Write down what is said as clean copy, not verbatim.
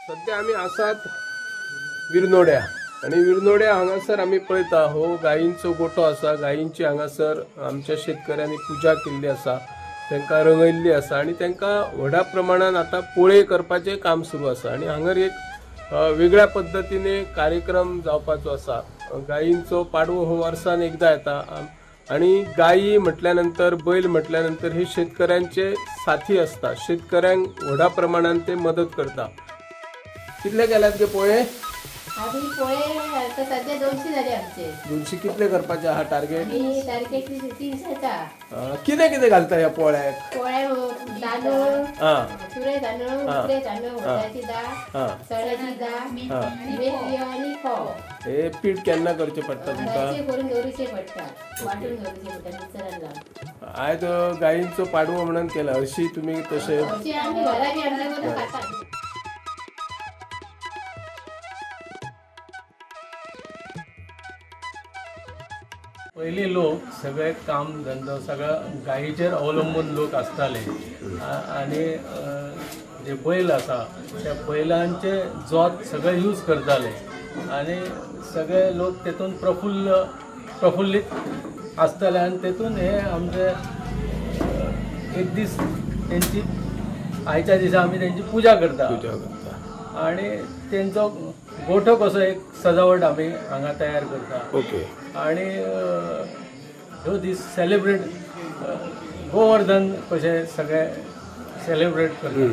सध्या आम्ही आसात विरनोड्या आणि विरनोड्या हांगासर आम्ही पळयता हो गायींचो गोठो आसा. गायींची हांगासर आमच्या शेतकऱ्यांनी पूजा केल्ली आसा, तांकां रंगयल्ली आसा आणि तांकां व्हडा प्रमाणात आता पोळे करपाचें काम सुरू आसा. आणि हांगर एक वेगळ्या पद्धतीने कार्यक्रम जावपाचो आसा. गायींचो पाडवो हो वर्सान एकदा येता आणि गायी म्हटल्यानंतर बैल म्हटल्यानंतर हे शेतकऱ्यांचे साथी असता. शेतकऱ्यांक व्हडा प्रमाणात ते मदत करता. कितले केल्यात गे पोळे? आधी पोळे आता सध्या 200 झाले आमचे. 200 कितले करपाचे हा टार्गेट? आणि टार्गेट 300चा. कितें कितें घालता ह्या पोळ्याक? पोळ्या तांदूळ, तुरे तांदूळ, उकडे तांदूळ, उडदाची डाळ, चण्याची डाळ, मेथी आणि फोव. हे पीठ केन्ना करचें पडटा तुमकां? करून दवरूचे पडटात, वाटून दवरूचे पडटा मिक्सरान लावन. आयज गायींचो पाडवो म्हणून केला, हरशी तुमी तशें? अशी आमी घरा बी आमच्या करून खातात. पयलीं लोक सगळे काम धंदो सगळं गायीचेर अवलंबून लोक आसताले आणि जे बैल आसा त्या बैलांचे जोत सगळे यूज करताले आणि सगळे लोक तेतून प्रफुल्लीत आसताले आणि तेतून हे आमचे एक दीस तेंची आयच्या दिसा आमी तेंची पूजा करता आणि तेंचो गोठो कसो एक सजावट आमी हांगा तयार करता. ओके. आणि ह्यो दीस सेलिब्रेट गोवर्धन कशें सगळे सेलिब्रेट करता.